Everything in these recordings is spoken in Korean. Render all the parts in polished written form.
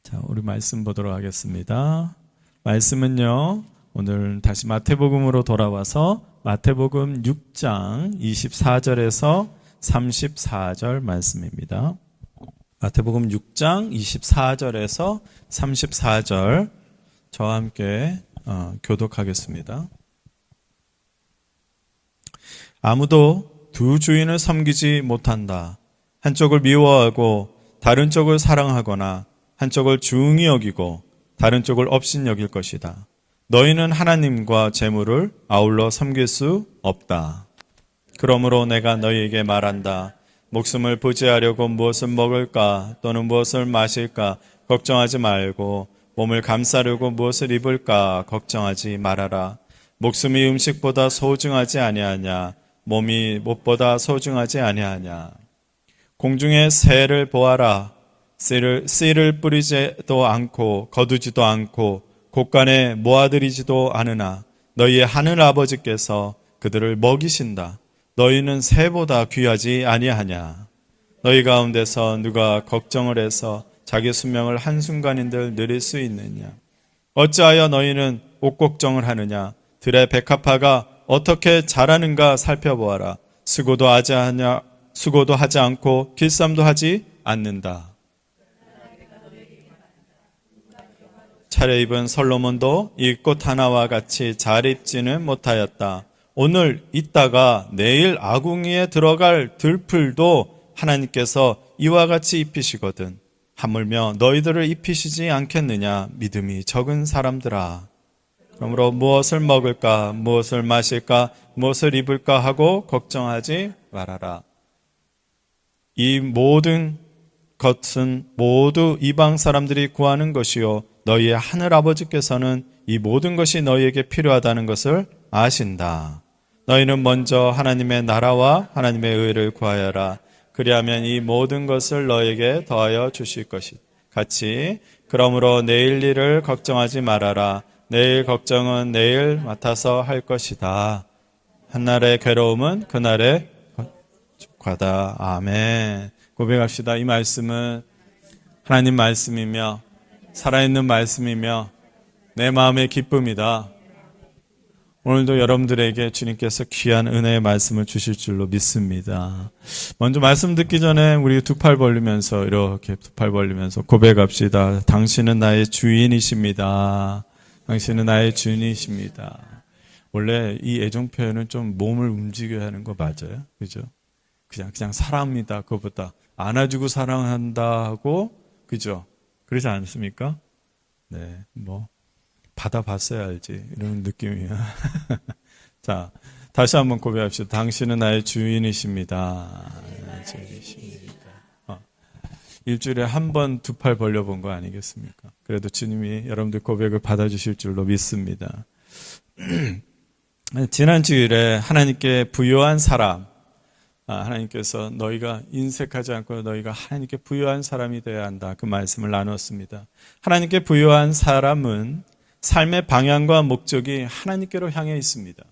자, 우리 말씀 보도록 하겠습니다. 말씀은요, 오늘 다시 마태복음으로 돌아와서 마태복음 6장 24절에서 34절 말씀입니다. 마태복음 6장 24절에서 34절 저와 함께 교독하겠습니다. 아무도 두 주인을 섬기지 못한다. 한쪽을 미워하고 다른 쪽을 사랑하거나 한쪽을 중히 여기고 다른 쪽을 업신 여길 것이다. 너희는 하나님과 재물을 아울러 섬길 수 없다. 그러므로 내가 너희에게 말한다. 목숨을 부지하려고 무엇을 먹을까 또는 무엇을 마실까 걱정하지 말고 몸을 감싸려고 무엇을 입을까 걱정하지 말아라. 목숨이 음식보다 소중하지 아니하냐 몸이 못보다 소중하지 아니하냐. 공중의 새를 보아라. 씨를 뿌리지도 않고 거두지도 않고 곳간에 모아들이지도 않으나 너희의 하늘 아버지께서 그들을 먹이신다. 너희는 새보다 귀하지 아니하냐. 너희 가운데서 누가 걱정을 해서 자기 수명을 한순간인들 누릴 수 있느냐. 어찌하여 너희는 옷 걱정을 하느냐. 들의 백합화가 어떻게 자라는가 살펴보아라. 수고도 하지 않고 길쌈도 하지 않는다. 차려입은 솔로몬도 이 꽃 하나와 같이 잘 입지는 못하였다. 오늘 있다가 내일 아궁이에 들어갈 들풀도 하나님께서 이와 같이 입히시거든. 하물며 너희들을 입히시지 않겠느냐. 믿음이 적은 사람들아. 그러므로 무엇을 먹을까 무엇을 마실까 무엇을 입을까 하고 걱정하지 말아라. 이 모든 것은 모두 이방 사람들이 구하는 것이요 너희의 하늘 아버지께서는 이 모든 것이 너희에게 필요하다는 것을 아신다. 너희는 먼저 하나님의 나라와 하나님의 의를 구하여라. 그리하면 이 모든 것을 너희에게 더하여 주실 것이 같이 그러므로 내일 일을 걱정하지 말아라. 내일 걱정은 내일 맡아서 할 것이다. 한날의 괴로움은 그날의 과다. 아멘. 고백합시다. 이 말씀은 하나님 말씀이며 살아있는 말씀이며 내 마음의 기쁨이다. 오늘도 여러분들에게 주님께서 귀한 은혜의 말씀을 주실 줄로 믿습니다. 먼저 말씀 듣기 전에 우리 두 팔 벌리면서 이렇게 두 팔 벌리면서 고백합시다. 당신은 나의 주인이십니다. 당신은 나의 주인이십니다. 원래 이 애정 표현은 좀 몸을 움직여야 하는 거 맞아요? 그죠? 그냥 사랑합니다. 그것보다 안아주고 사랑한다 하고 그죠? 그러지 않습니까? 네, 받아봤어야 알지. 이런 느낌이에요. 자, 다시 한번 고백합시다. 당신은 나의 주인이십니다. 나의 주인이십니다. 일주일에 한 번 두 팔 벌려본 거 아니겠습니까? 그래도 주님이 여러분들 고백을 받아주실 줄로 믿습니다. 지난 주일에 하나님께 부요한 사람, 하나님께서 너희가 인색하지 않고 너희가 하나님께 부요한 사람이 되어야 한다. 그 말씀을 나눴습니다. 하나님께 부요한 사람은 삶의 방향과 목적이 하나님께로 향해 있습니다.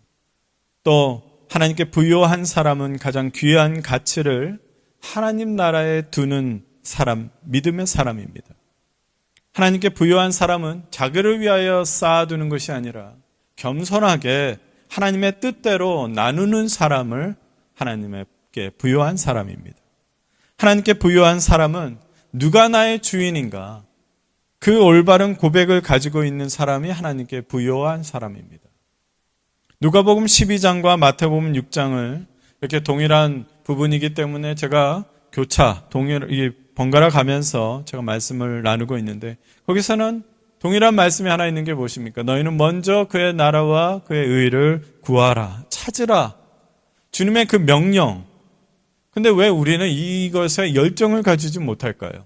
또 하나님께 부요한 사람은 가장 귀한 가치를 하나님 나라에 두는 사람, 믿음의 사람입니다. 하나님께 부요한 사람은 자기를 위하여 쌓아두는 것이 아니라 겸손하게 하나님의 뜻대로 나누는 사람을 하나님께 부요한 사람입니다. 하나님께 부요한 사람은 누가 나의 주인인가? 그 올바른 고백을 가지고 있는 사람이 하나님께 부요한 사람입니다. 누가복음 12장과 마태복음 6장을 이렇게 동일한 부분이기 때문에 제가 번갈아 가면서 제가 말씀을 나누고 있는데 거기서는 동일한 말씀이 하나 있는 게 무엇입니까? 너희는 먼저 그의 나라와 그의 의를 구하라, 찾으라. 주님의 그 명령. 근데 왜 우리는 이것에 열정을 가지지 못할까요?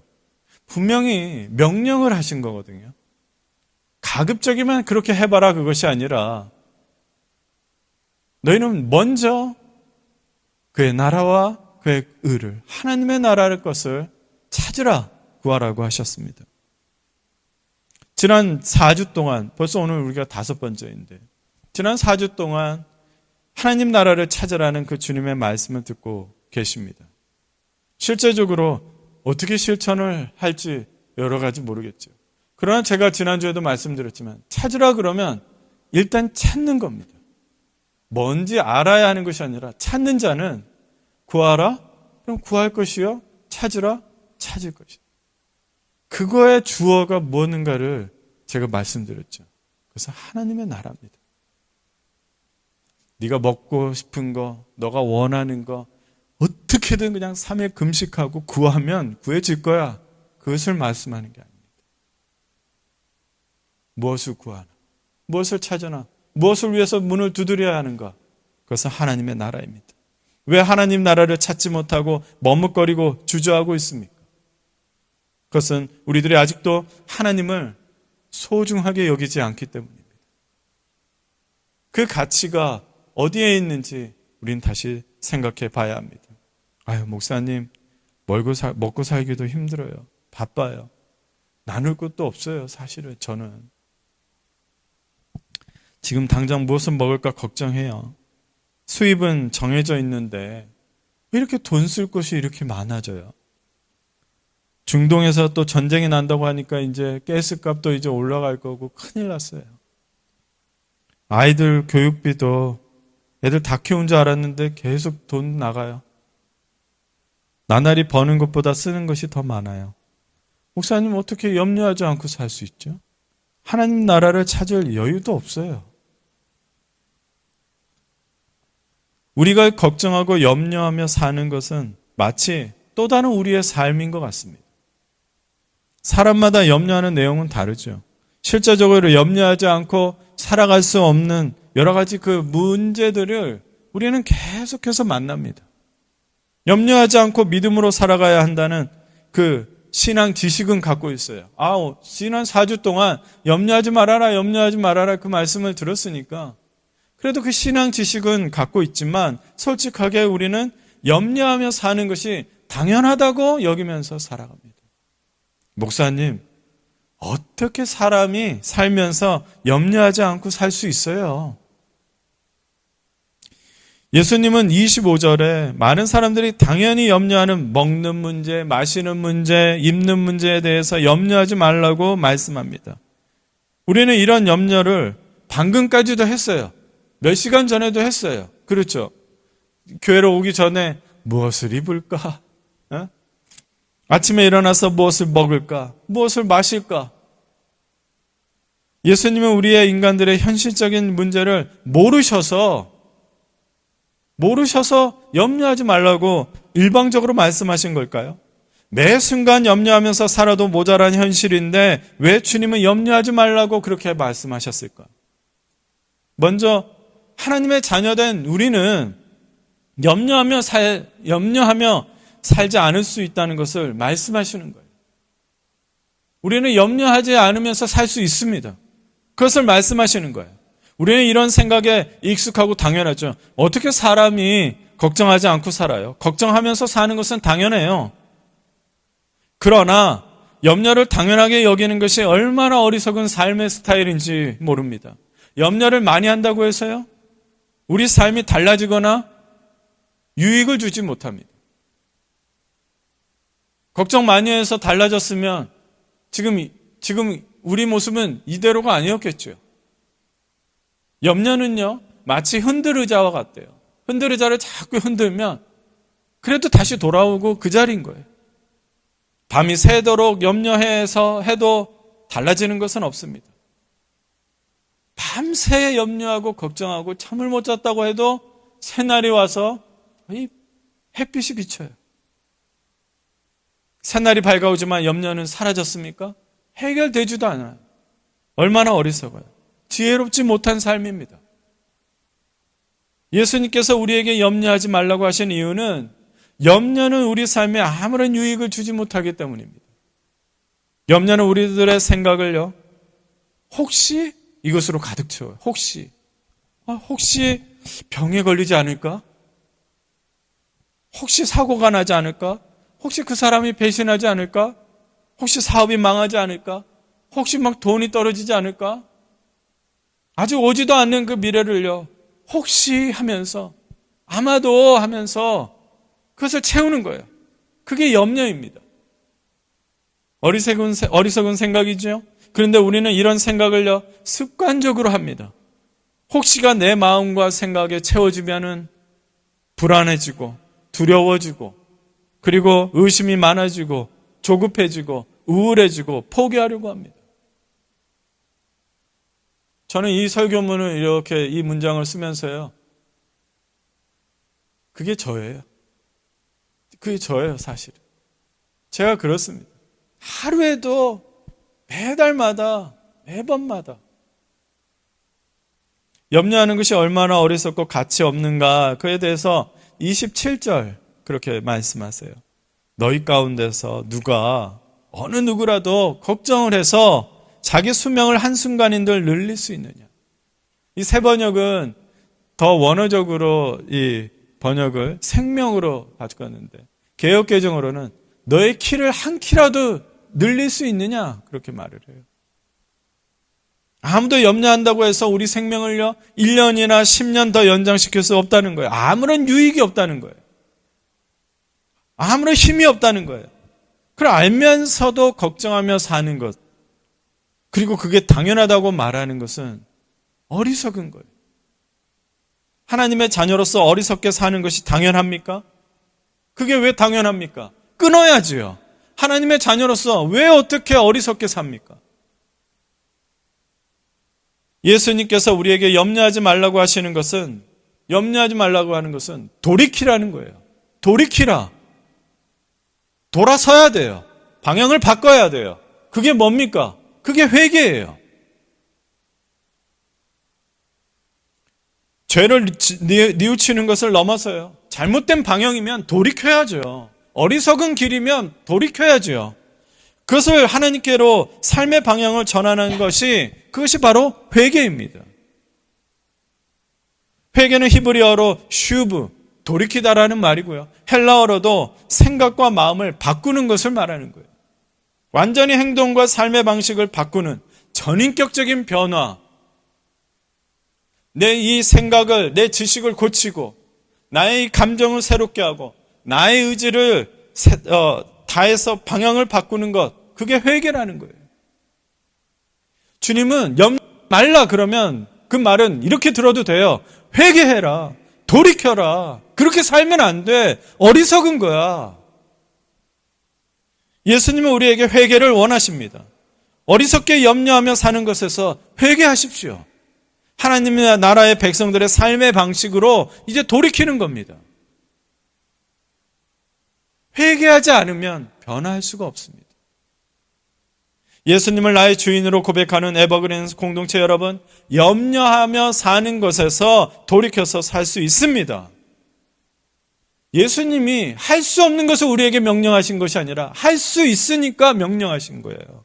분명히 명령을 하신 거거든요. 가급적이면 그렇게 해봐라 그것이 아니라 너희는 먼저 그의 나라와 그의 의를 하나님의 나라의 것을 찾으라 구하라고 하셨습니다. 지난 4주 동안 벌써 오늘 우리가 5번째인데 지난 4주 동안 하나님 나라를 찾으라는 그 주님의 말씀을 듣고 계십니다. 실제적으로 어떻게 실천을 할지 여러 가지 모르겠죠. 그러나 제가 지난주에도 말씀드렸지만 찾으라 그러면 일단 찾는 겁니다. 뭔지 알아야 하는 것이 아니라 찾는 자는 구하라? 그럼 구할 것이요. 찾으라? 찾을 것이요. 그거의 주어가 무엇인가를 제가 말씀드렸죠. 그래서 하나님의 나라입니다. 네가 먹고 싶은 거, 너가 원하는 거 어떻게든 그냥 3일 금식하고 구하면 구해질 거야. 그것을 말씀하는 게 아닙니다. 무엇을 구하나? 무엇을 찾으나? 무엇을 위해서 문을 두드려야 하는가? 그것은 하나님의 나라입니다. 왜 하나님 나라를 찾지 못하고 머뭇거리고 주저하고 있습니까? 그것은 우리들이 아직도 하나님을 소중하게 여기지 않기 때문입니다. 그 가치가 어디에 있는지 우린 다시 생각해 봐야 합니다. 아유, 목사님, 먹고 살기도 힘들어요. 바빠요. 나눌 것도 없어요. 사실은 저는. 지금 당장 무엇을 먹을까 걱정해요. 수입은 정해져 있는데 왜 이렇게 돈 쓸 곳이 이렇게 많아져요? 중동에서 또 전쟁이 난다고 하니까 이제 가스값도 이제 올라갈 거고 큰일 났어요. 아이들 교육비도 애들 다 키운 줄 알았는데 계속 돈 나가요. 나날이 버는 것보다 쓰는 것이 더 많아요. 목사님 어떻게 염려하지 않고 살 수 있죠? 하나님 나라를 찾을 여유도 없어요. 우리가 걱정하고 염려하며 사는 것은 마치 또 다른 우리의 삶인 것 같습니다. 사람마다 염려하는 내용은 다르죠. 실제적으로 염려하지 않고 살아갈 수 없는 여러 가지 그 문제들을 우리는 계속해서 만납니다. 염려하지 않고 믿음으로 살아가야 한다는 그 신앙 지식은 갖고 있어요. 지난 4주 동안 염려하지 말아라 그 말씀을 들었으니까 그래도 그 신앙 지식은 갖고 있지만 솔직하게 우리는 염려하며 사는 것이 당연하다고 여기면서 살아갑니다. 목사님, 어떻게 사람이 살면서 염려하지 않고 살 수 있어요? 예수님은 25절에 많은 사람들이 당연히 염려하는 먹는 문제, 마시는 문제, 입는 문제에 대해서 염려하지 말라고 말씀합니다. 우리는 이런 염려를 방금까지도 했어요. 몇 시간 전에도 했어요. 그렇죠? 교회로 오기 전에 무엇을 입을까? 아침에 일어나서 무엇을 먹을까? 무엇을 마실까? 예수님은 우리의 인간들의 현실적인 문제를 모르셔서 염려하지 말라고 일방적으로 말씀하신 걸까요? 매 순간 염려하면서 살아도 모자란 현실인데 왜 주님은 염려하지 말라고 그렇게 말씀하셨을까? 먼저 하나님의 자녀된 우리는 염려하며 살지 않을 수 있다는 것을 말씀하시는 거예요. 우리는 염려하지 않으면서 살 수 있습니다. 그것을 말씀하시는 거예요. 우리는 이런 생각에 익숙하고 당연하죠. 어떻게 사람이 걱정하지 않고 살아요? 걱정하면서 사는 것은 당연해요. 그러나 염려를 당연하게 여기는 것이 얼마나 어리석은 삶의 스타일인지 모릅니다. 염려를 많이 한다고 해서요, 우리 삶이 달라지거나 유익을 주지 못합니다. 걱정 많이 해서 달라졌으면 지금 우리 모습은 이대로가 아니었겠죠. 염려는요, 마치 흔들의자와 같대요. 흔들의자를 자꾸 흔들면 그래도 다시 돌아오고 그 자리인 거예요. 밤이 새도록 염려해서 해도 달라지는 것은 없습니다. 밤새 염려하고 걱정하고 잠을 못 잤다고 해도 새날이 와서 햇빛이 비쳐요. 새날이 밝아오지만 염려는 사라졌습니까? 해결되지도 않아요. 얼마나 어리석어요. 지혜롭지 못한 삶입니다. 예수님께서 우리에게 염려하지 말라고 하신 이유는 염려는 우리 삶에 아무런 유익을 주지 못하기 때문입니다. 염려는 우리들의 생각을요, 혹시 이것으로 가득 채워요. 혹시 병에 걸리지 않을까? 혹시 사고가 나지 않을까? 혹시 그 사람이 배신하지 않을까? 혹시 사업이 망하지 않을까? 혹시 막 돈이 떨어지지 않을까? 아직 오지도 않는 그 미래를요, 혹시 하면서, 아마도 하면서 그것을 채우는 거예요. 그게 염려입니다. 어리석은 생각이죠. 그런데 우리는 이런 생각을요, 습관적으로 합니다. 혹시가 내 마음과 생각에 채워지면은 불안해지고, 두려워지고, 그리고 의심이 많아지고, 조급해지고, 우울해지고, 포기하려고 합니다. 저는 이 설교문을 이렇게 이 문장을 쓰면서요, 그게 저예요. 그게 저예요, 사실. 제가 그렇습니다. 하루에도 매달마다, 매번마다 염려하는 것이 얼마나 어리석고 가치 없는가, 그에 대해서 27절 그렇게 말씀하세요. 너희 가운데서 누가 어느 누구라도 걱정을 해서 자기 수명을 한순간인들 늘릴 수 있느냐. 이 새 번역은 더 원어적으로 이 번역을 생명으로 바꿨는데, 개역개정으로는 너의 키를 한 키라도 늘릴 수 있느냐, 그렇게 말을 해요. 아무도 염려한다고 해서 우리 생명을요 1년이나 10년 더 연장시킬 수 없다는 거예요. 아무런 유익이 없다는 거예요. 아무런 힘이 없다는 거예요. 그걸 알면서도 걱정하며 사는 것, 그리고 그게 당연하다고 말하는 것은 어리석은 거예요. 하나님의 자녀로서 어리석게 사는 것이 당연합니까? 그게 왜 당연합니까? 끊어야지요. 하나님의 자녀로서 왜 어떻게 어리석게 삽니까? 예수님께서 우리에게 염려하지 말라고 하시는 것은, 염려하지 말라고 하는 것은 돌이키라는 거예요. 돌이키라. 돌아서야 돼요. 방향을 바꿔야 돼요. 그게 뭡니까? 그게 회개예요. 죄를 뉘우치는 것을 넘어서요, 잘못된 방향이면 돌이켜야죠. 어리석은 길이면 돌이켜야죠. 그것을 하나님께로 삶의 방향을 전하는 것이, 그것이 바로 회개입니다. 회개는 히브리어로 슈브, 돌이키다라는 말이고요, 헬라어로도 생각과 마음을 바꾸는 것을 말하는 거예요. 완전히 행동과 삶의 방식을 바꾸는 전인격적인 변화. 내 이 생각을, 내 지식을 고치고, 나의 이 감정을 새롭게 하고, 나의 의지를 다해서 방향을 바꾸는 것, 그게 회개라는 거예요. 주님은 염려 말라 그러면 그 말은 이렇게 들어도 돼요. 회개해라. 돌이켜라. 그렇게 살면 안 돼. 어리석은 거야. 예수님은 우리에게 회개를 원하십니다. 어리석게 염려하며 사는 것에서 회개하십시오. 하나님의 나라의 백성들의 삶의 방식으로 이제 돌이키는 겁니다. 회개하지 않으면 변화할 수가 없습니다. 예수님을 나의 주인으로 고백하는 에버그랜 공동체 여러분, 염려하며 사는 것에서 돌이켜서 살 수 있습니다. 예수님이 할 수 없는 것을 우리에게 명령하신 것이 아니라 할 수 있으니까 명령하신 거예요.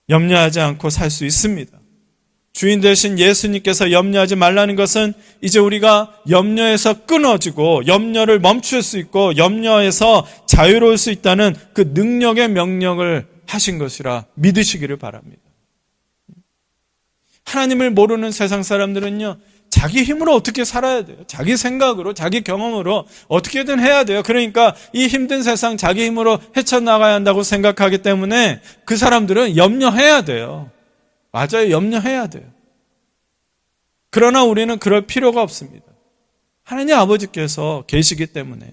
염려하지 않고 살 수 있습니다. 주인 되신 예수님께서 염려하지 말라는 것은 이제 우리가 염려에서 끊어지고 염려를 멈출 수 있고 염려에서 자유로울 수 있다는 그 능력의 명령을 하신 것이라 믿으시기를 바랍니다. 하나님을 모르는 세상 사람들은요, 자기 힘으로 어떻게 살아야 돼요. 자기 생각으로, 자기 경험으로 어떻게든 해야 돼요. 그러니까 이 힘든 세상 자기 힘으로 헤쳐나가야 한다고 생각하기 때문에 그 사람들은 염려해야 돼요. 맞아요. 염려해야 돼요. 그러나 우리는 그럴 필요가 없습니다. 하나님 아버지께서 계시기 때문에.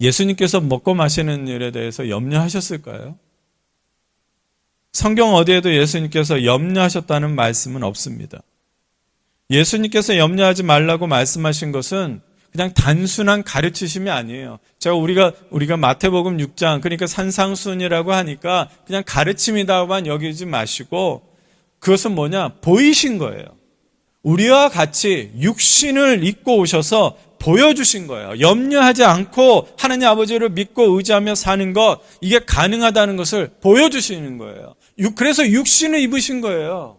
예수님께서 먹고 마시는 일에 대해서 염려하셨을까요? 성경 어디에도 예수님께서 염려하셨다는 말씀은 없습니다. 예수님께서 염려하지 말라고 말씀하신 것은 그냥 단순한 가르치심이 아니에요. 우리가 마태복음 6장, 그러니까 산상순이라고 하니까 그냥 가르침이다만 여기지 마시고, 그것은 뭐냐? 보이신 거예요. 우리와 같이 육신을 입고 오셔서 보여주신 거예요. 염려하지 않고 하나님 아버지를 믿고 의지하며 사는 것, 이게 가능하다는 것을 보여주시는 거예요. 그래서 육신을 입으신 거예요.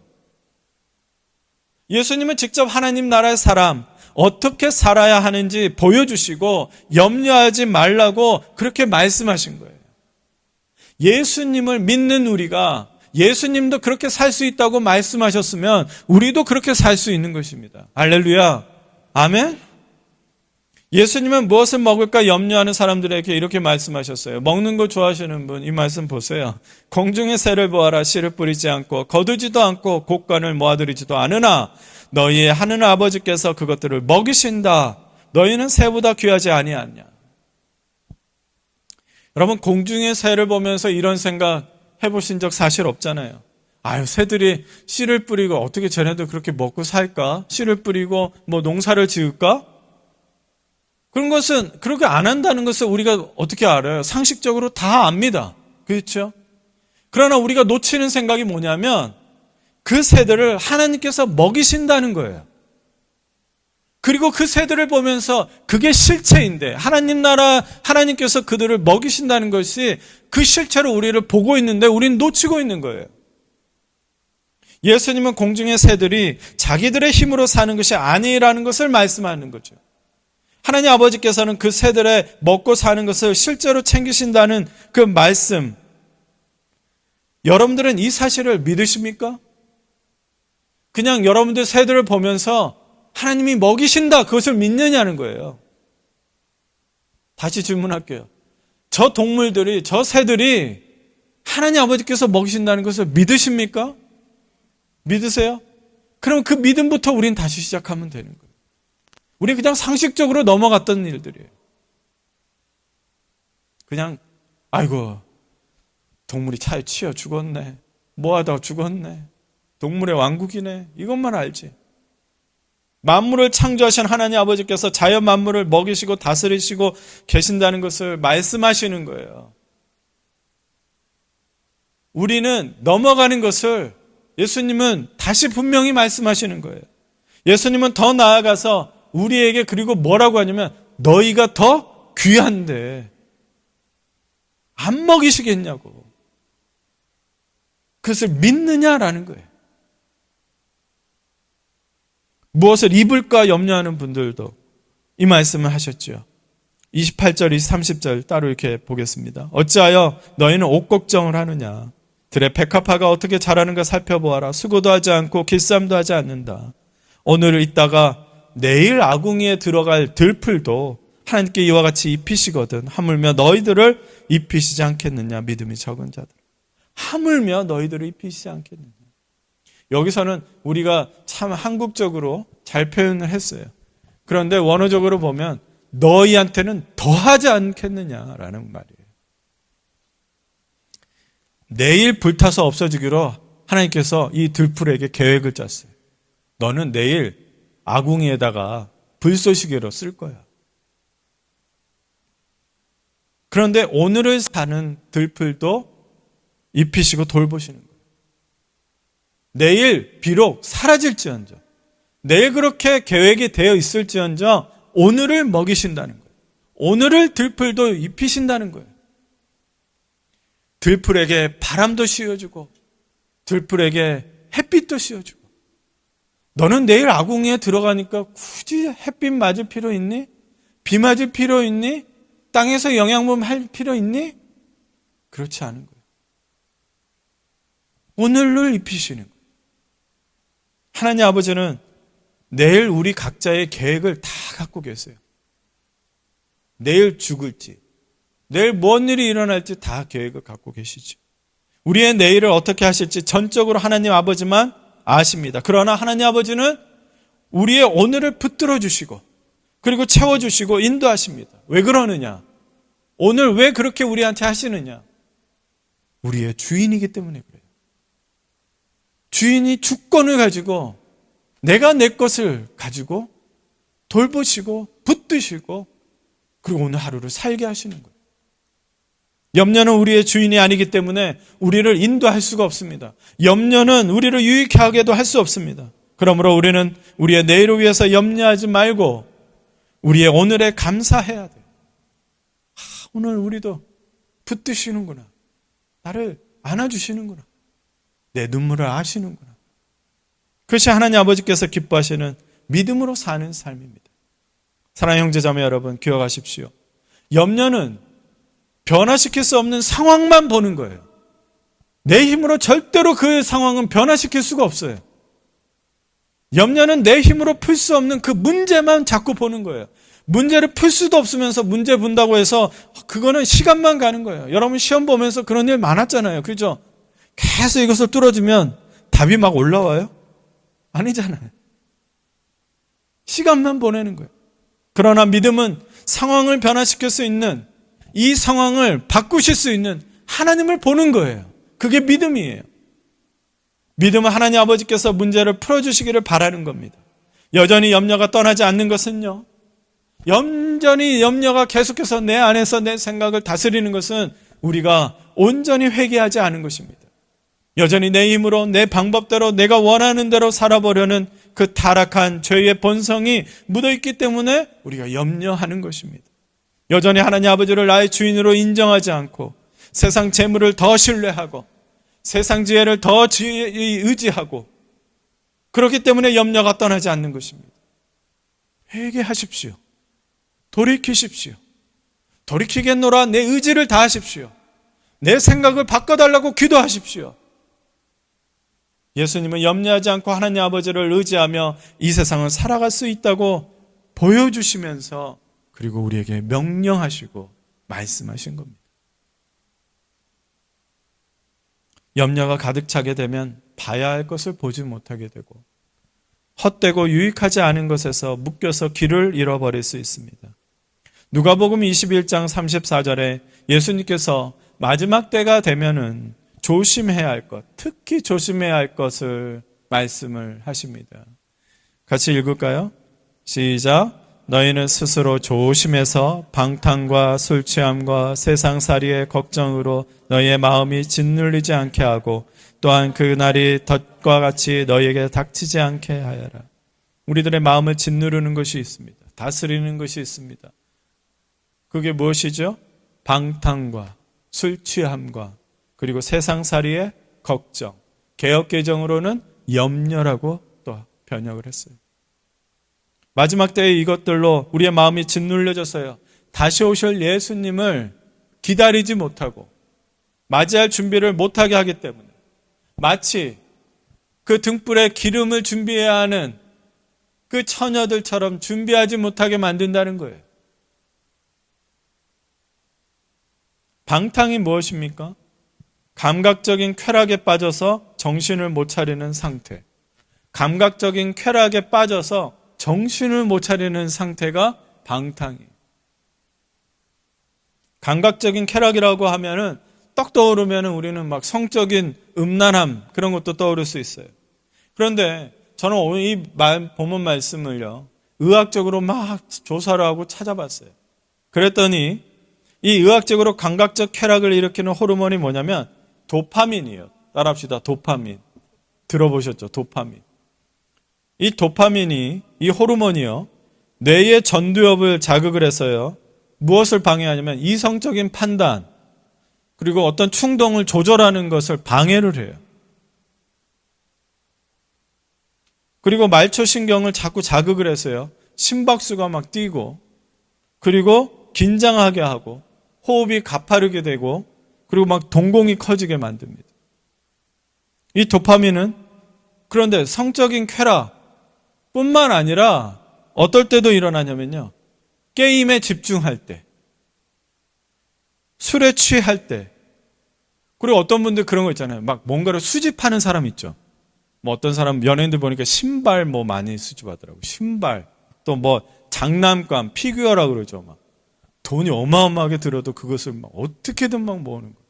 예수님은 직접 하나님 나라의 사람, 어떻게 살아야 하는지 보여주시고 염려하지 말라고 그렇게 말씀하신 거예요. 예수님을 믿는 우리가 예수님도 그렇게 살 수 있다고 말씀하셨으면 우리도 그렇게 살 수 있는 것입니다. 할렐루야. 아멘. 예수님은 무엇을 먹을까 염려하는 사람들에게 이렇게 말씀하셨어요. 먹는 거 좋아하시는 분, 이 말씀 보세요. 공중의 새를 보아라. 씨를 뿌리지 않고 거두지도 않고 곡간을 모아들이지도 않으나 너희의 하늘 아버지께서 그것들을 먹이신다. 너희는 새보다 귀하지 아니하냐. 여러분, 공중의 새를 보면서 이런 생각 해보신 적 사실 없잖아요. 아유, 새들이 씨를 뿌리고 어떻게 쟤네들 그렇게 먹고 살까? 씨를 뿌리고 뭐 농사를 지을까? 그런 것은 그렇게 안 한다는 것을 우리가 어떻게 알아요? 상식적으로 다 압니다. 그렇죠? 그러나 우리가 놓치는 생각이 뭐냐면 그 새들을 하나님께서 먹이신다는 거예요. 그리고 그 새들을 보면서 그게 실체인데 하나님 나라 하나님께서 그들을 먹이신다는 것이 그 실체로 우리를 보고 있는데 우리는 놓치고 있는 거예요. 예수님은 공중의 새들이 자기들의 힘으로 사는 것이 아니라는 것을 말씀하는 거죠. 하나님 아버지께서는 그 새들의 먹고 사는 것을 실제로 챙기신다는 그 말씀, 여러분들은 이 사실을 믿으십니까? 그냥 여러분들 새들을 보면서 하나님이 먹이신다, 그것을 믿느냐는 거예요. 다시 질문할게요. 저 동물들이, 저 새들이 하나님 아버지께서 먹이신다는 것을 믿으십니까? 믿으세요? 그럼 그 믿음부터 우린 다시 시작하면 되는 거예요. 우리 그냥 상식적으로 넘어갔던 일들이에요. 그냥 아이고 동물이 차에 치여 죽었네. 뭐하다가 죽었네. 동물의 왕국이네. 이것만 알지. 만물을 창조하신 하나님 아버지께서 자연 만물을 먹이시고 다스리시고 계신다는 것을 말씀하시는 거예요. 우리는 넘어가는 것을 예수님은 다시 분명히 말씀하시는 거예요. 예수님은 더 나아가서 우리에게 그리고 뭐라고 하냐면 너희가 더 귀한데 안 먹이시겠냐고. 그것을 믿느냐라는 거예요. 무엇을 입을까 염려하는 분들도 이 말씀을 하셨죠. 28절, 30절 따로 이렇게 보겠습니다. 어찌하여 너희는 옷 걱정을 하느냐. 들의 백합화가 어떻게 자라는가 살펴보아라. 수고도 하지 않고 길쌈도 하지 않는다. 오늘 있다가 내일 아궁이에 들어갈 들풀도 하나님께 이와 같이 입히시거든. 하물며 너희들을 입히시지 않겠느냐. 믿음이 적은 자들. 하물며 너희들을 입히시지 않겠느냐. 여기서는 우리가 참 한국적으로 잘 표현을 했어요. 그런데 원어적으로 보면 너희한테는 더하지 않겠느냐라는 말이에요. 내일 불타서 없어지기로 하나님께서 이 들풀에게 계획을 짰어요. 너는 내일 아궁이에다가 불쏘시개로 쓸 거야. 그런데 오늘을 사는 들풀도 입히시고 돌보시는 거예요. 내일 비록 사라질지언정, 내일 그렇게 계획이 되어 있을지언정 오늘을 먹이신다는 거예요. 오늘을 들풀도 입히신다는 거예요. 들풀에게 바람도 씌워주고 들풀에게 햇빛도 씌워주고 너는 내일 아궁이에 들어가니까 굳이 햇빛 맞을 필요 있니? 비 맞을 필요 있니? 땅에서 영양분 할 필요 있니? 그렇지 않은 거예요. 오늘을 입히시는 거예요. 하나님 아버지는 내일 우리 각자의 계획을 다 갖고 계세요. 내일 죽을지, 내일 뭔 일이 일어날지 다 계획을 갖고 계시죠. 우리의 내일을 어떻게 하실지 전적으로 하나님 아버지만 아십니다. 그러나 하나님 아버지는 우리의 오늘을 붙들어 주시고 그리고 채워주시고 인도하십니다. 왜 그러느냐? 오늘 왜 그렇게 우리한테 하시느냐? 우리의 주인이기 때문에 그래요. 주인이 주권을 가지고 내가 내 것을 가지고 돌보시고 붙드시고 그리고 오늘 하루를 살게 하시는 거예요. 염려는 우리의 주인이 아니기 때문에 우리를 인도할 수가 없습니다. 염려는 우리를 유익하게도 할 수 없습니다. 그러므로 우리는 우리의 내일을 위해서 염려하지 말고 우리의 오늘에 감사해야 돼요. 오늘 우리도 붙드시는구나. 나를 안아주시는구나. 내 눈물을 아시는구나. 그것이 하나님 아버지께서 기뻐하시는 믿음으로 사는 삶입니다. 사랑하는 형제자매 여러분, 기억하십시오. 염려는 변화시킬 수 없는 상황만 보는 거예요. 내 힘으로 절대로 그 상황은 변화시킬 수가 없어요. 염려는 내 힘으로 풀 수 없는 그 문제만 자꾸 보는 거예요. 문제를 풀 수도 없으면서 문제 본다고 해서 그거는 시간만 가는 거예요. 여러분 시험 보면서 그런 일 많았잖아요. 그죠? 계속 이것을 뚫어주면 답이 막 올라와요? 아니잖아요. 시간만 보내는 거예요. 그러나 믿음은 상황을 변화시킬 수 있는, 이 상황을 바꾸실 수 있는 하나님을 보는 거예요. 그게 믿음이에요. 믿음은 하나님 아버지께서 문제를 풀어주시기를 바라는 겁니다. 여전히 염려가 떠나지 않는 것은요, 여전히 염려가 계속해서 내 안에서 내 생각을 다스리는 것은 우리가 온전히 회개하지 않은 것입니다. 여전히 내 힘으로 내 방법대로 내가 원하는 대로 살아보려는 그 타락한 죄의 본성이 묻어있기 때문에 우리가 염려하는 것입니다. 여전히 하나님 아버지를 나의 주인으로 인정하지 않고 세상 재물을 더 신뢰하고 세상 지혜를 더 의지하고 그렇기 때문에 염려가 떠나지 않는 것입니다. 회개하십시오. 돌이키십시오. 돌이키겠노라 내 의지를 다하십시오. 내 생각을 바꿔달라고 기도하십시오. 예수님은 염려하지 않고 하나님 아버지를 의지하며 이 세상을 살아갈 수 있다고 보여주시면서 그리고 우리에게 명령하시고 말씀하신 겁니다. 염려가 가득 차게 되면 봐야 할 것을 보지 못하게 되고 헛되고 유익하지 않은 것에서 묶여서 길을 잃어버릴 수 있습니다. 누가복음 21장 34절에 예수님께서 마지막 때가 되면은 조심해야 할 것, 특히 조심해야 할 것을 말씀을 하십니다. 같이 읽을까요? 시작. 너희는 스스로 조심해서 방탕과 술 취함과 세상살이의 걱정으로 너희의 마음이 짓눌리지 않게 하고 또한 그 날이 덫과 같이 너희에게 닥치지 않게 하여라. 우리들의 마음을 짓누르는 것이 있습니다. 다스리는 것이 있습니다. 그게 무엇이죠? 방탕과 술 취함과 그리고 세상살이의 걱정. 개역개정으로는 염려라고 또 번역을 했어요. 마지막 때에 이것들로 우리의 마음이 짓눌려져서요. 다시 오실 예수님을 기다리지 못하고 맞이할 준비를 못하게 하기 때문에 마치 그 등불에 기름을 준비해야 하는 그 처녀들처럼 준비하지 못하게 만든다는 거예요. 방탕이 무엇입니까? 감각적인 쾌락에 빠져서 정신을 못 차리는 상태. 감각적인 쾌락에 빠져서 정신을 못 차리는 상태가 방탕이에요. 감각적인 ખ્쾌락이라고 하면은 떡 떠오르면은 우리는 막 성적인 음란함 그런 것도 떠오를 수 있어요. 그런데 저는 오늘 이 본문 말씀을요, 의학적으로 막 조사를 하고 찾아봤어요. 그랬더니 이 의학적으로 감각적 쾌락을 일으키는 호르몬이 뭐냐면 도파민이에요. 따라합시다. 도파민. 들어보셨죠? 도파민. 이 도파민이, 이 호르몬이요, 뇌의 전두엽을 자극을 해서요, 무엇을 방해하냐면 이성적인 판단, 그리고 어떤 충동을 조절하는 것을 방해를 해요. 그리고 말초신경을 자꾸 자극을 해서요, 심박수가 막 뛰고, 그리고 긴장하게 하고, 호흡이 가파르게 되고, 그리고 막 동공이 커지게 만듭니다. 이 도파민은 그런데 성적인 쾌락 뿐만 아니라 어떨 때도 일어나냐면요, 게임에 집중할 때, 술에 취할 때, 그리고 어떤 분들 그런 거 있잖아요. 막 뭔가를 수집하는 사람 있죠. 뭐 어떤 사람 연예인들 보니까 신발 뭐 많이 수집하더라고요. 신발, 또 뭐 장난감, 피규어라고 그러죠. 막 돈이 어마어마하게 들어도 그것을 막 어떻게든 막 모으는 거예요.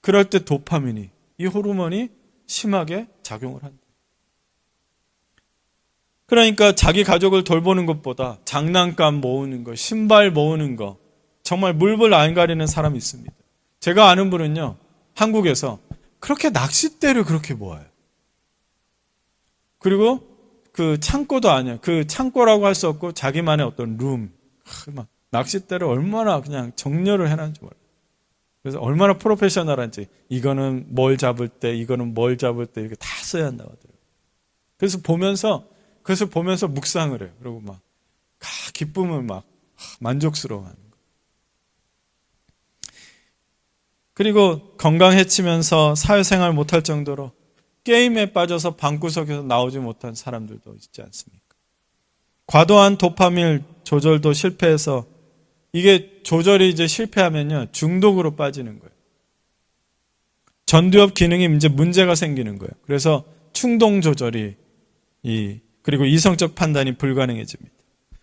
그럴 때 도파민이, 이 호르몬이 심하게 작용을 한다. 그러니까 자기 가족을 돌보는 것보다 장난감 모으는 거, 신발 모으는 거, 정말 물불 안 가리는 사람이 있습니다. 제가 아는 분은요, 한국에서 그렇게 낚싯대를 그렇게 모아요. 그리고 그 창고도 아니에요. 그 창고라고 할 수 없고 자기만의 어떤 룸, 막 낚싯대를 얼마나 그냥 정렬을 해놨는지 몰라요. 그래서 얼마나 프로페셔널한지, 이거는 뭘 잡을 때, 이거는 뭘 잡을 때 이렇게 다 써야 한다고 하더라고요. 그래서 보면서 묵상을 해요. 그리고 막 기쁨을 막 만족스러워하는 거예요. 그리고 건강 해치면서 사회생활 못할 정도로 게임에 빠져서 방구석에서 나오지 못한 사람들도 있지 않습니까? 과도한 도파민 조절도 실패해서 이게 조절이 이제 실패하면요, 중독으로 빠지는 거예요. 전두엽 기능이 이제 문제가 생기는 거예요. 그래서 충동 조절이 그리고 이성적 판단이 불가능해집니다.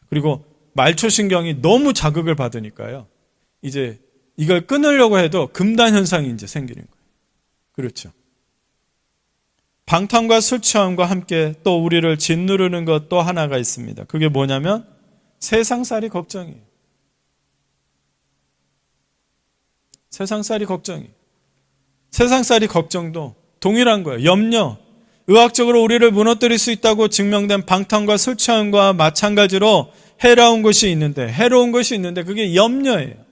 그리고 말초신경이 너무 자극을 받으니까요, 이제 이걸 끊으려고 해도 금단 현상이 이제 생기는 거예요. 그렇죠. 방탕과 술 취함과 함께 또 우리를 짓누르는 것 또 하나가 있습니다. 그게 뭐냐면 세상살이 걱정이에요. 세상살이 걱정이에요. 세상살이 걱정도 동일한 거예요. 염려. 의학적으로 우리를 무너뜨릴 수 있다고 증명된 방탕과 술 취함과 마찬가지로 해로운 것이 있는데 그게 염려예요.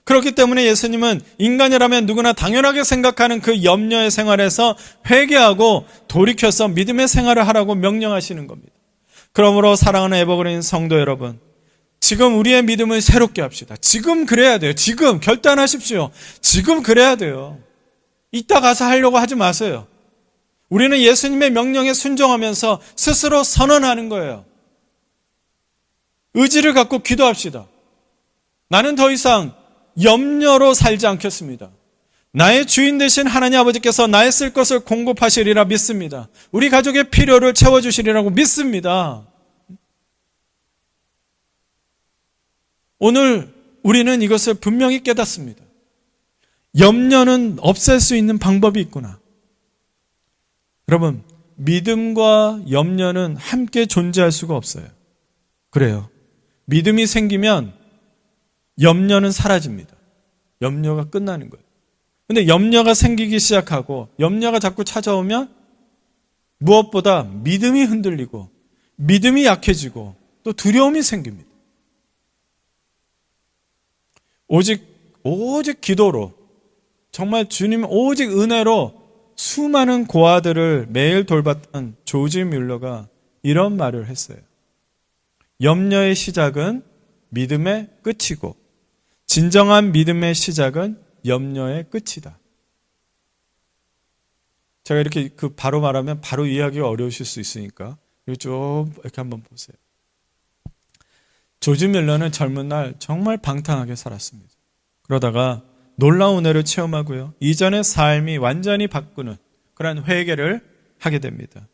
그렇기 때문에 예수님은 인간이라면 누구나 당연하게 생각하는 그 염려의 생활에서 회개하고 돌이켜서 믿음의 생활을 하라고 명령하시는 겁니다. 그러므로 사랑하는 에버그린 성도 여러분, 지금 우리의 믿음을 새롭게 합시다. 지금 그래야 돼요. 지금 결단하십시오. 지금 그래야 돼요. 이따 가서 하려고 하지 마세요. 우리는 예수님의 명령에 순종하면서 스스로 선언하는 거예요. 의지를 갖고 기도합시다. 나는 더 이상 염려로 살지 않겠습니다. 나의 주인 되신 하나님 아버지께서 나의 쓸 것을 공급하시리라 믿습니다. 우리 가족의 필요를 채워주시리라고 믿습니다. 오늘 우리는 이것을 분명히 깨닫습니다. 염려는 없앨 수 있는 방법이 있구나. 여러분, 믿음과 염려는 함께 존재할 수가 없어요. 그래요. 믿음이 생기면 염려는 사라집니다. 염려가 끝나는 거예요. 근데 염려가 생기기 시작하고 염려가 자꾸 찾아오면 무엇보다 믿음이 흔들리고 믿음이 약해지고 또 두려움이 생깁니다. 오직 기도로, 정말 주님 오직 은혜로 수많은 고아들을 매일 돌봤던 조지 뮬러가 이런 말을 했어요. 염려의 시작은 믿음의 끝이고 진정한 믿음의 시작은 염려의 끝이다. 제가 이렇게 바로 말하면 바로 이해하기가 어려우실 수 있으니까 좀 이렇게 한번 보세요. 조지 뮬러는 젊은 날 정말 방탕하게 살았습니다. 그러다가 놀라운 은혜를 체험하고요, 이전의 삶이 완전히 바꾸는 그런 회개를 하게 됩니다.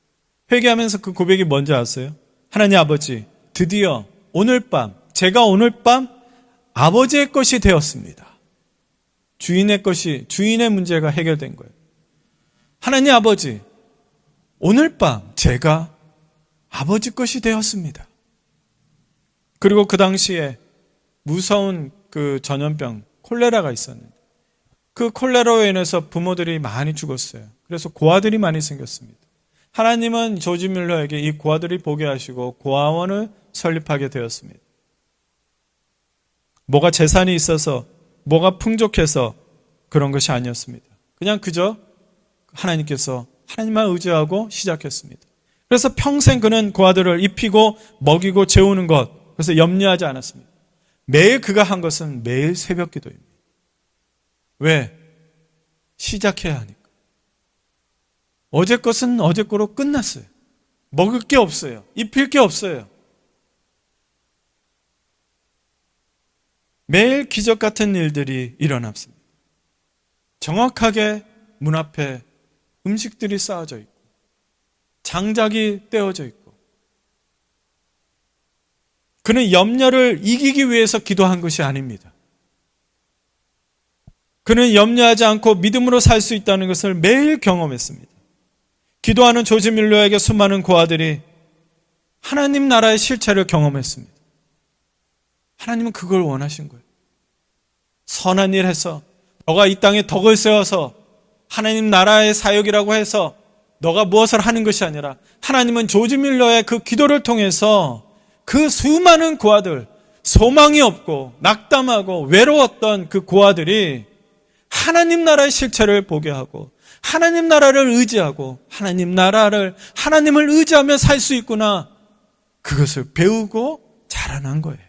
회개하면서 그 고백이 뭔지 아세요? 하나님 아버지, 드디어 제가 오늘 밤 아버지의 것이 되었습니다. 주인의 문제가 해결된 거예요. 하나님 아버지, 오늘 밤 제가 아버지 것이 되었습니다. 그리고 그 당시에 무서운 그 전염병, 콜레라가 있었는데 그 콜레라로 인해서 부모들이 많이 죽었어요. 그래서 고아들이 많이 생겼습니다. 하나님은 조지 뮬러에게 이 고아들이 보게 하시고 고아원을 설립하게 되었습니다. 뭐가 재산이 있어서, 뭐가 풍족해서 그런 것이 아니었습니다. 그저 하나님께서 하나님만 의지하고 시작했습니다. 그래서 평생 그는 고아들을 입히고 먹이고 재우는 것, 그래서 염려하지 않았습니다. 매일 그가 한 것은 매일 새벽 기도입니다. 왜? 시작해야 하니까. 어제 것은 어제 거로 끝났어요. 먹을 게 없어요. 입힐 게 없어요. 매일 기적 같은 일들이 일어났습니다. 정확하게 문 앞에 음식들이 쌓아져 있고 장작이 떼어져 있고, 그는 염려를 이기기 위해서 기도한 것이 아닙니다. 그는 염려하지 않고 믿음으로 살 수 있다는 것을 매일 경험했습니다. 기도하는 조지 뮬러에게 수많은 고아들이 하나님 나라의 실체를 경험했습니다. 하나님은 그걸 원하신 거예요. 선한 일 해서, 너가 이 땅에 덕을 세워서 하나님 나라의 사역이라고 해서 너가 무엇을 하는 것이 아니라, 하나님은 조지 뮬러의 그 기도를 통해서 그 수많은 고아들, 소망이 없고 낙담하고 외로웠던 그 고아들이 하나님 나라의 실체를 보게 하고 하나님 나라를 의지하고 하나님을 의지하며 살 수 있구나, 그것을 배우고 자라난 거예요.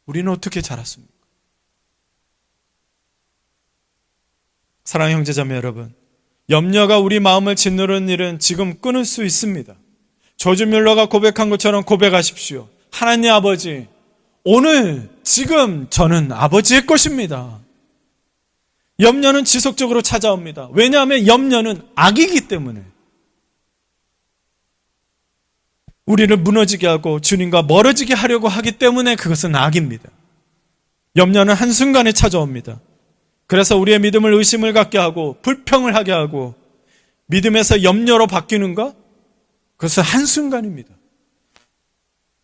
우리는 어떻게 자랐습니까? 사랑하는 형제자매 여러분, 염려가 우리 마음을 짓누르는 일은 지금 끊을 수 있습니다. 조지 뮬러가 고백한 것처럼 고백하십시오. 하나님 아버지, 오늘 지금 저는 아버지의 것입니다. 염려는 지속적으로 찾아옵니다. 왜냐하면 염려는 악이기 때문에. 우리를 무너지게 하고 주님과 멀어지게 하려고 하기 때문에 그것은 악입니다. 염려는 한순간에 찾아옵니다. 그래서 우리의 믿음을 의심을 갖게 하고 불평을 하게 하고 믿음에서 염려로 바뀌는 것, 그것은 한순간입니다.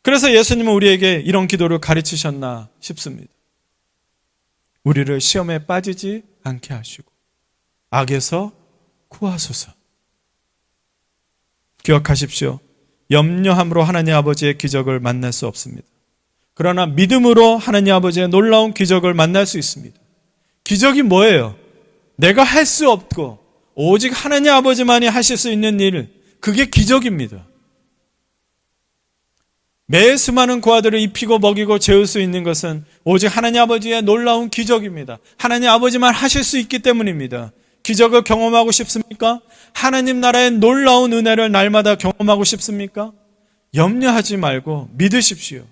그래서 예수님은 우리에게 이런 기도를 가르치셨나 싶습니다. 우리를 시험에 빠지지 않게 하시고 악에서 구하소서. 기억하십시오. 염려함으로 하나님 아버지의 기적을 만날 수 없습니다. 그러나 믿음으로 하나님 아버지의 놀라운 기적을 만날 수 있습니다. 기적이 뭐예요? 내가 할 수 없고 오직 하나님 아버지만이 하실 수 있는 일, 그게 기적입니다. 매 수많은 고아들을 입히고 먹이고 재울 수 있는 것은 오직 하나님 아버지의 놀라운 기적입니다. 하나님 아버지만 하실 수 있기 때문입니다. 기적을 경험하고 싶습니까? 하나님 나라의 놀라운 은혜를 날마다 경험하고 싶습니까? 염려하지 말고 믿으십시오.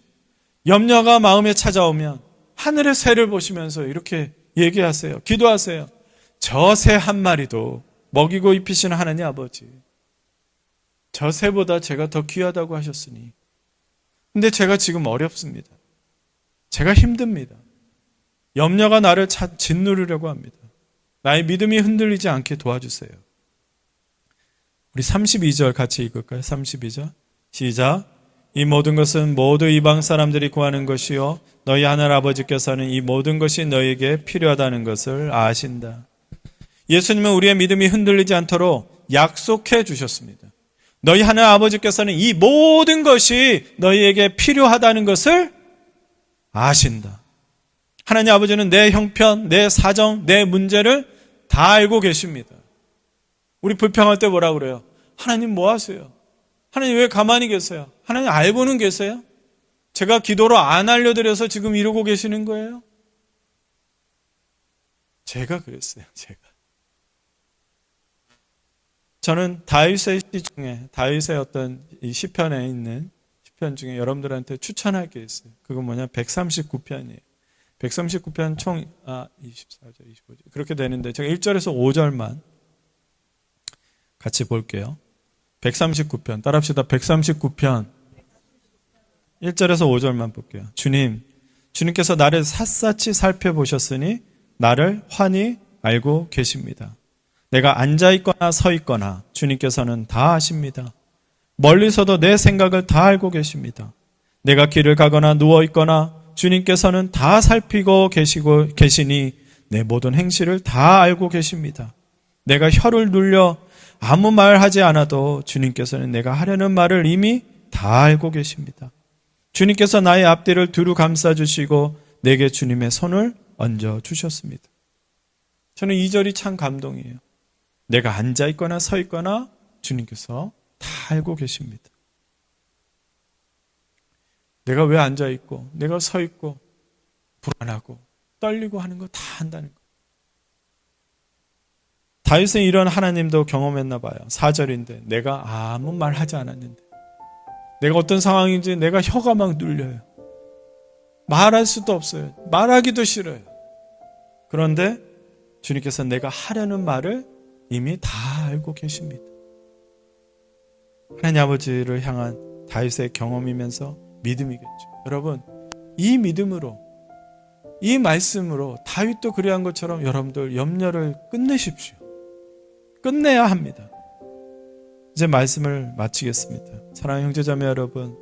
염려가 마음에 찾아오면 하늘의 새를 보시면서 이렇게 얘기하세요. 기도하세요. 저 새 한 마리도 먹이고 입히시는 하나님 아버지, 저 새보다 제가 더 귀하다고 하셨으니, 근데 제가 지금 어렵습니다. 제가 힘듭니다. 염려가 나를 짓누르려고 합니다. 나의 믿음이 흔들리지 않게 도와주세요. 우리 32절 같이 읽을까요? 32절 시작. 이 모든 것은 모두 이방 사람들이 구하는 것이요 너희 하늘 아버지께서는 이 모든 것이 너희에게 필요하다는 것을 아신다. 예수님은 우리의 믿음이 흔들리지 않도록 약속해 주셨습니다. 너희 하늘 아버지께서는 이 모든 것이 너희에게 필요하다는 것을 아신다. 하나님 아버지는 내 형편, 내 사정, 내 문제를 다 알고 계십니다. 우리 불평할 때 뭐라 그래요? 하나님 뭐 하세요? 하나님 왜 가만히 계세요? 하나님 알고는 계세요? 제가 기도로 안 알려드려서 지금 이러고 계시는 거예요? 제가 그랬어요. 저는 다윗의 시 중에, 다윗의 어떤 이 시편에 있는 시편 중에 여러분들한테 추천할 게 있어요. 그건 뭐냐? 139편이에요. 139편 총 24절, 25절 그렇게 되는데 제가 1절에서 5절만 같이 볼게요. 139편 따라합시다. 139편 1절에서 5절만 볼게요. 주님께서 나를 샅샅이 살펴보셨으니 나를 환히 알고 계십니다. 내가 앉아있거나 서있거나 주님께서는 다 아십니다. 멀리서도 내 생각을 다 알고 계십니다. 내가 길을 가거나 누워있거나 주님께서는 다 살피고 계시니 내 모든 행실을 다 알고 계십니다. 내가 혀를 눌려 아무 말 하지 않아도 주님께서는 내가 하려는 말을 이미 다 알고 계십니다. 주님께서 나의 앞뒤를 두루 감싸주시고 내게 주님의 손을 얹어주셨습니다. 저는 이 절이 참 감동이에요. 내가 앉아있거나 서있거나 주님께서 다 알고 계십니다. 내가 왜 앉아있고 내가 서있고 불안하고 떨리고 하는 거 다 안다는 거. 다윗은 이런 하나님도 경험했나 봐요. 4절인데 내가 아무 말 하지 않았는데 내가 어떤 상황인지 내가 혀가 막 눌려요. 말할 수도 없어요. 말하기도 싫어요. 그런데 주님께서 내가 하려는 말을 이미 다 알고 계십니다. 하나님 아버지를 향한 다윗의 경험이면서 믿음이겠죠. 여러분, 이 믿음으로, 이 말씀으로 다윗도 그리한 것처럼 여러분들 염려를 끝내십시오. 끝내야 합니다. 이제 말씀을 마치겠습니다. 사랑하는 형제자매 여러분,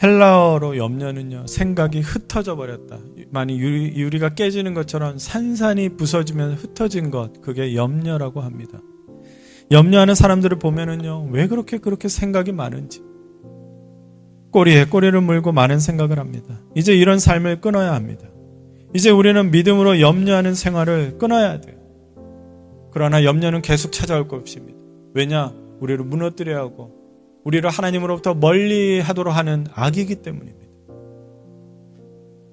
헬라어로 염려는요, 생각이 흩어져 버렸다. 많이 유리가 깨지는 것처럼 산산이 부서지면 흩어진 것, 그게 염려라고 합니다. 염려하는 사람들을 보면은요, 왜 그렇게 생각이 많은지. 꼬리에 꼬리를 물고 많은 생각을 합니다. 이제 이런 삶을 끊어야 합니다. 이제 우리는 믿음으로 염려하는 생활을 끊어야 돼요. 그러나 염려는 계속 찾아올 것입니다. 왜냐? 우리를 무너뜨려야 하고 우리를 하나님으로부터 멀리 하도록 하는 악이기 때문입니다.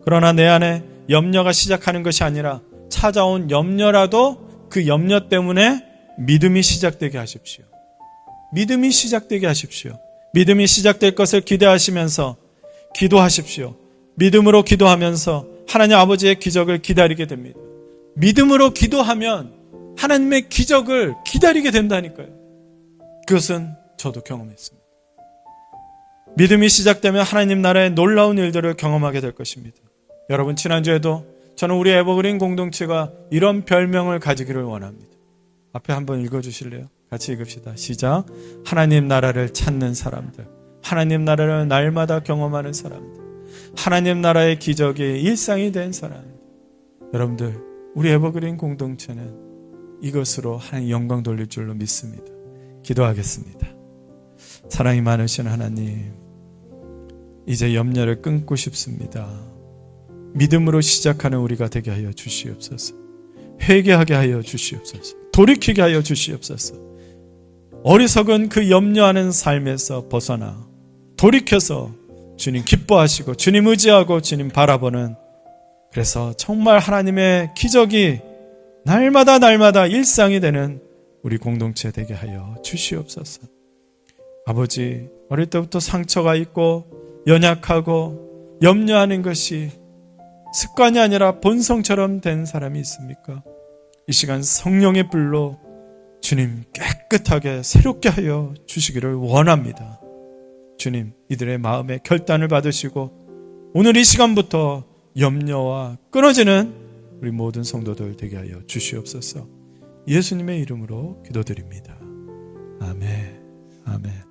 그러나 내 안에 염려가 시작하는 것이 아니라 찾아온 염려라도 그 염려 때문에 믿음이 시작되게 하십시오. 믿음이 시작되게 하십시오. 믿음이 시작될 것을 기대하시면서 기도하십시오. 믿음으로 기도하면서 하나님 아버지의 기적을 기다리게 됩니다. 믿음으로 기도하면 하나님의 기적을 기다리게 된다니까요. 그것은 저도 경험했습니다. 믿음이 시작되면 하나님 나라의 놀라운 일들을 경험하게 될 것입니다. 여러분, 지난주에도 저는 우리 에버그린 공동체가 이런 별명을 가지기를 원합니다. 앞에 한번 읽어주실래요? 같이 읽읍시다. 시작. 하나님 나라를 찾는 사람들, 하나님 나라를 날마다 경험하는 사람들, 하나님 나라의 기적이 일상이 된 사람들. 여러분들, 우리 에버그린 공동체는 이것으로 하나님 영광 돌릴 줄로 믿습니다. 기도하겠습니다. 사랑이 많으신 하나님, 이제 염려를 끊고 싶습니다. 믿음으로 시작하는 우리가 되게 하여 주시옵소서. 회개하게 하여 주시옵소서. 돌이키게 하여 주시옵소서. 어리석은 그 염려하는 삶에서 벗어나 돌이켜서 주님 기뻐하시고 주님 의지하고 주님 바라보는, 그래서 정말 하나님의 기적이 날마다 일상이 되는 우리 공동체 되게 하여 주시옵소서. 아버지, 어릴 때부터 상처가 있고 연약하고 염려하는 것이 습관이 아니라 본성처럼 된 사람이 있습니까? 이 시간 성령의 불로 주님 깨끗하게 새롭게 하여 주시기를 원합니다. 주님, 이들의 마음의 결단을 받으시고 오늘 이 시간부터 염려와 끊어지는 우리 모든 성도들 되게 하여 주시옵소서. 예수님의 이름으로 기도드립니다. 아멘. 아멘.